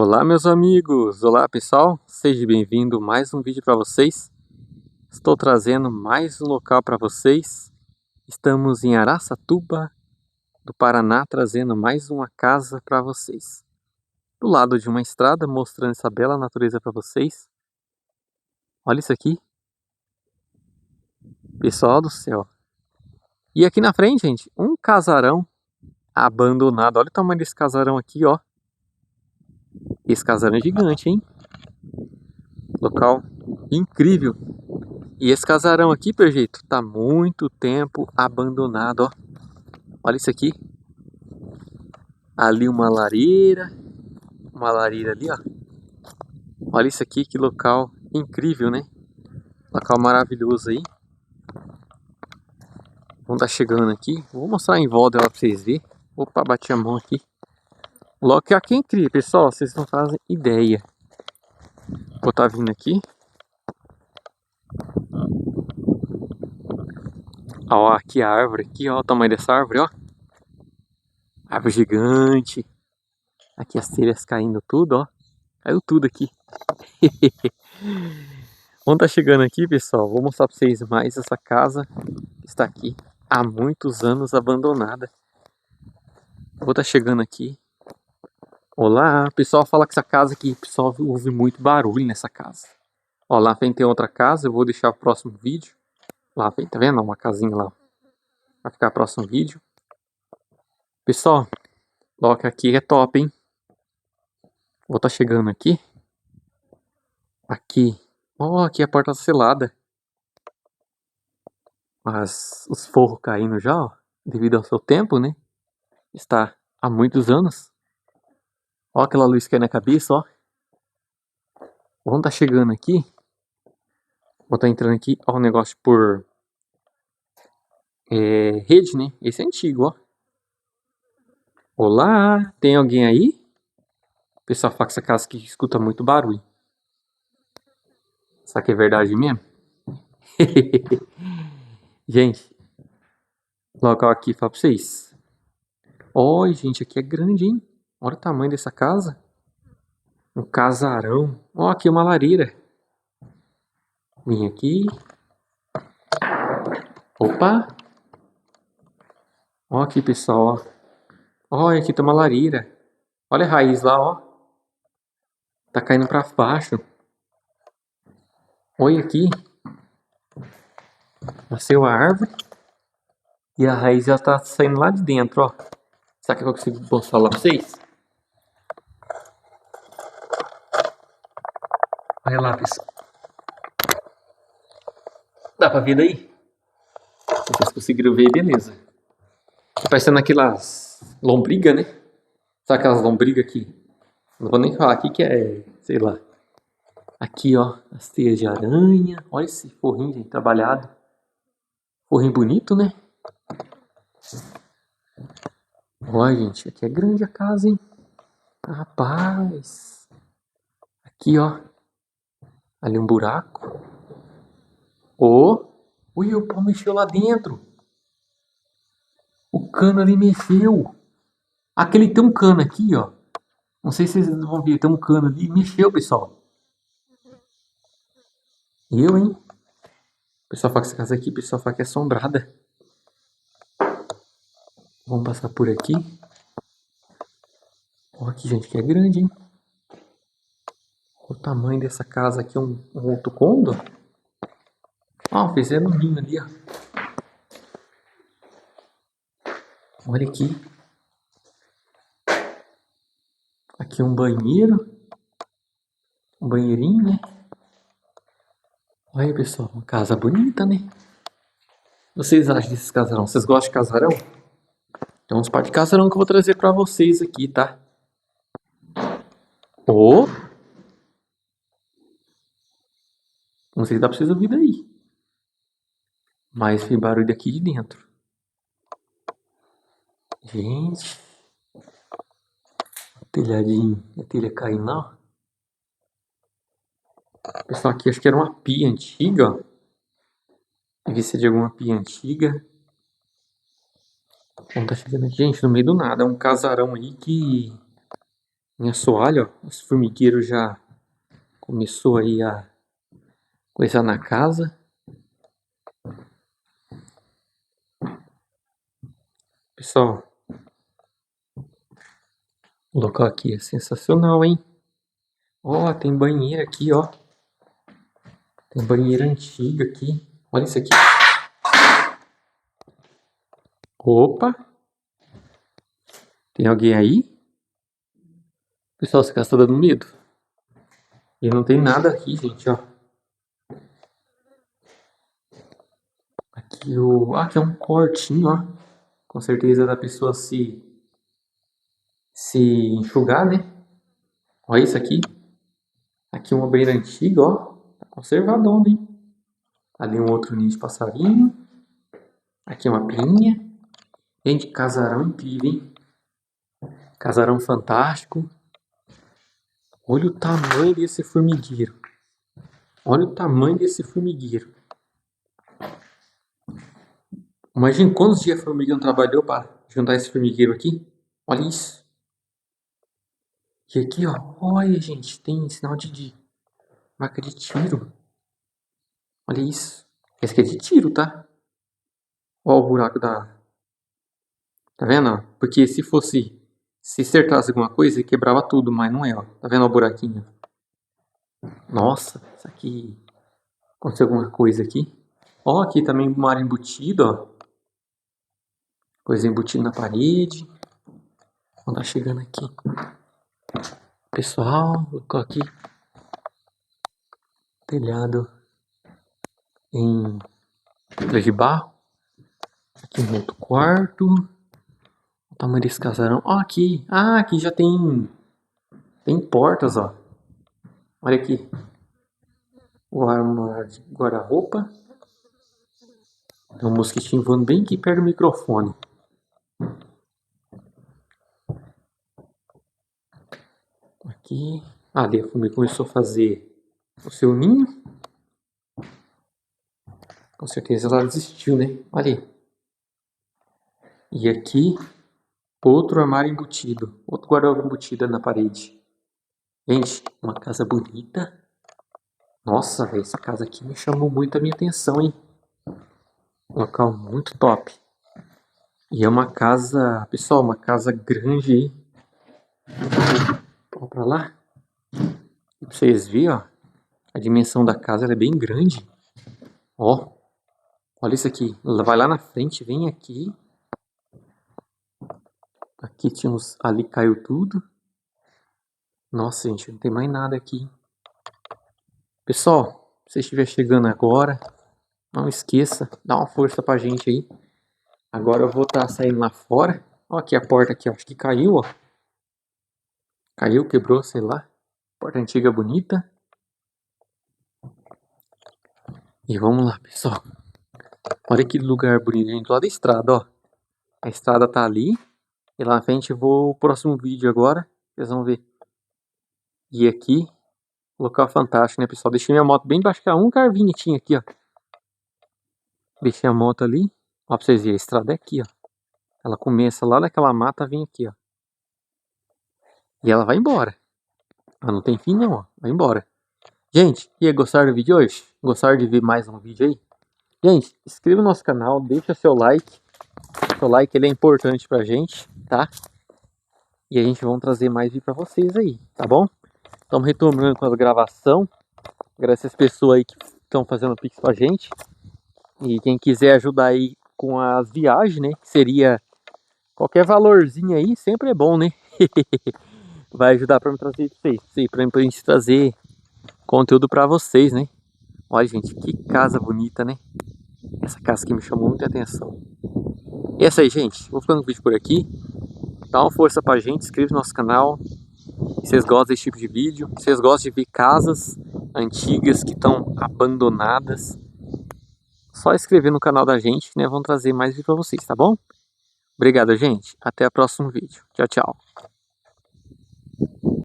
Olá, meus amigos! Olá, pessoal! Seja bem-vindo a mais um vídeo para vocês. Estou trazendo mais um local para vocês. Estamos em Araçatuba, do Paraná, trazendo mais uma casa para vocês. Do lado de uma estrada, mostrando essa bela natureza para vocês. Olha isso aqui! Pessoal do céu! E aqui na frente, gente, um casarão abandonado. Olha o tamanho desse casarão aqui, ó. Esse casarão é gigante, hein? Local incrível. E esse casarão aqui, pelo jeito, tá muito tempo abandonado, ó. Olha isso aqui. Ali uma lareira ali, ó. Olha isso aqui, que local incrível, né? Local maravilhoso aí. Vamos estar chegando aqui. Vou mostrar em volta ela pra vocês verem. Opa, bati a mão aqui. Logo que aqui é incrível, pessoal. Vocês não fazem ideia. Vou estar vindo aqui. Ó, aqui a árvore, aqui, ó, o tamanho dessa árvore, ó. Árvore gigante. Aqui as telhas caindo tudo, ó. Caiu tudo aqui. Vamos estar chegando aqui, pessoal. Vou mostrar para vocês mais essa casa que está aqui há muitos anos abandonada. Vou estar chegando aqui. Olá, o pessoal fala que essa casa aqui, o pessoal ouve muito barulho nessa casa. Ó, lá frente tem outra casa, eu vou deixar o próximo vídeo. Lá frente, tá vendo? Uma casinha lá. Vai ficar o próximo vídeo. Pessoal, logo aqui é top, hein? Vou estar chegando aqui. Aqui. Ó, aqui é a porta selada. Mas os forros caindo já, ó, devido ao seu tempo, né? Está há muitos anos. Ó aquela luz que cai na cabeça, ó. Vamos estar chegando aqui. Vou estar entrando aqui, ó, um negócio por rede, né? Esse é antigo, ó. Olá, tem alguém aí? O pessoal fala que essa casa aqui escuta muito barulho. Será que é verdade mesmo? Gente, local aqui, falo pra vocês. Ó, gente, aqui é grande, hein? Olha o tamanho dessa casa. Um casarão. Ó, aqui é uma lareira. Vim aqui. Opa! Ó aqui, pessoal, ó. Ó, aqui tem uma lareira. Olha a raiz lá, ó. Tá caindo pra baixo. Olha aqui. Nasceu a árvore. E a raiz já tá saindo lá de dentro, ó. Será que eu consigo mostrar lá pra vocês? Olha lá, pessoal. Dá pra ver daí? Se vocês conseguiram ver, beleza. Tá parecendo aquelas lombrigas, né? Sabe aquelas lombrigas aqui? Não vou nem falar aqui que é, sei lá. Aqui, ó, as teias de aranha. Olha esse forrinho, gente, trabalhado. Forrinho bonito, né? Olha, gente, aqui é grande a casa, hein? Rapaz. Aqui, ó. Ali um buraco. Ui, o pau mexeu lá dentro. O cano ali mexeu. Aquele tem um cano aqui, ó. Não sei se vocês vão ver, tem um cano ali. Mexeu, pessoal. Hein? O pessoal fala que essa casa aqui, o pessoal fala que é assombrada. Vamos passar por aqui. Olha aqui, gente, que é grande, hein? Olha o tamanho dessa casa aqui, um outro cômodo. Ó, fizeram um ninho ali, ó. Olha aqui. Aqui um banheiro. Um banheirinho, né? Olha, pessoal, uma casa bonita, né? O que vocês acham desses casarão? Vocês gostam de casarão? Tem uns par de casarão que eu vou trazer pra vocês aqui, tá? Não sei se dá pra vocês ouvir daí. Mas tem barulho aqui de dentro. Gente. Telhadinho. A telha caindo lá. Pessoal, aqui acho que era uma pia antiga, ó. Deve ser de alguma pia antiga. Vamos tá chegando aqui, gente, no meio do nada. É um casarão aí que Em assoalho, ó. Os formigueiros já começou aí a coisar na casa. Pessoal, o local aqui é sensacional, hein? Ó, tem banheiro aqui, ó. Tem banheira antiga aqui. Olha isso aqui. Opa! Tem alguém aí? Pessoal, essa casa tá dando medo. E não tem nada aqui, gente, ó. Aqui é um cortinho, ó. Com certeza da pessoa se enxugar, né? Olha isso aqui. Aqui uma banheira antiga, ó. Tá conservadona, hein? Ali um outro ninho de passarinho. Aqui uma pinha. Gente, casarão incrível, hein? Casarão fantástico. Olha o tamanho desse formigueiro. Olha o tamanho desse formigueiro. Imagina quantos dias a formiga não trabalhou para juntar esse formigueiro aqui. Olha isso. E aqui, ó. Olha, gente, tem sinal de marca de tiro. Olha isso. Esse aqui é de tiro, tá? Olha o buraco da... Tá vendo, ó? Porque se fosse... Se acertasse alguma coisa, quebrava tudo, mas não é, ó. Tá vendo o buraquinho? Nossa, isso aqui... Aconteceu alguma coisa aqui. Ó, aqui também uma área embutida, ó. Coisa embutida na parede. Vamos tá chegando aqui. Pessoal, colocou aqui. Telhado em pedra de barro. Aqui um outro quarto. O tamanho desse casarão. Ó, aqui. Ah, aqui já tem portas, ó. Olha aqui. O armário de guarda-roupa. Tem um mosquitinho voando bem aqui perto do microfone. Aqui. Ali a formiga começou a fazer o seu ninho. Com certeza ela desistiu, né? Olha aí. E aqui, outro armário embutido. Outro guarda-roupa embutido na parede. Gente, uma casa bonita. Nossa, velho, essa casa aqui me chamou muito a minha atenção, hein? Um local muito top. E é uma casa, pessoal, uma casa grande aí. Vamos pra lá. E pra vocês verem, ó. A dimensão da casa ela é bem grande. Ó. Olha isso aqui. Vai lá na frente, vem aqui. Aqui tinha uns... Ali caiu tudo. Nossa, gente, não tem mais nada aqui. Pessoal, se você estiver chegando agora, não esqueça, dá uma força pra gente aí. Agora eu vou estar saindo lá fora. Ó, aqui a porta aqui, ó, acho que caiu, ó. Caiu, quebrou, sei lá. Porta antiga bonita. E vamos lá, pessoal. Olha que lugar bonito, gente, do lado da estrada, ó. A estrada tá ali. E lá na frente eu vou pro próximo vídeo agora. Vocês vão ver. E aqui, local fantástico, né, pessoal? Deixei minha moto bem debaixo, que era um carvinho tinha aqui, ó. Deixei a moto ali. Ó, pra vocês verem, a estrada é aqui, ó. Ela começa lá naquela mata, vem aqui, ó. E ela vai embora. Ela não tem fim não, ó. Vai embora. Gente, e aí, gostaram do vídeo hoje? Gostaram de ver mais um vídeo aí? Gente, inscreva no nosso canal, deixa seu like. Seu like ele é importante pra gente, tá? E a gente vai trazer mais vídeo pra vocês aí, tá bom? Estamos retomando com a gravação. Agradecer as pessoas aí que estão fazendo pix com a gente. E quem quiser ajudar aí com as viagens, né? Que seria qualquer valorzinho aí, sempre é bom, né? Vai ajudar pra me trazer isso aí, pra gente trazer conteúdo pra vocês, né? Olha, gente, que casa bonita, né? Essa casa aqui me chamou muita atenção. E é isso aí, gente. Vou ficando com o vídeo por aqui. Dá uma força pra gente, inscreve no nosso canal. Se vocês gostam desse tipo de vídeo, se vocês gostam de ver casas antigas que estão abandonadas, só inscrever no canal da gente, né? Vamos trazer mais vídeo pra vocês, tá bom? Obrigado, gente. Até o próximo vídeo. Tchau, tchau.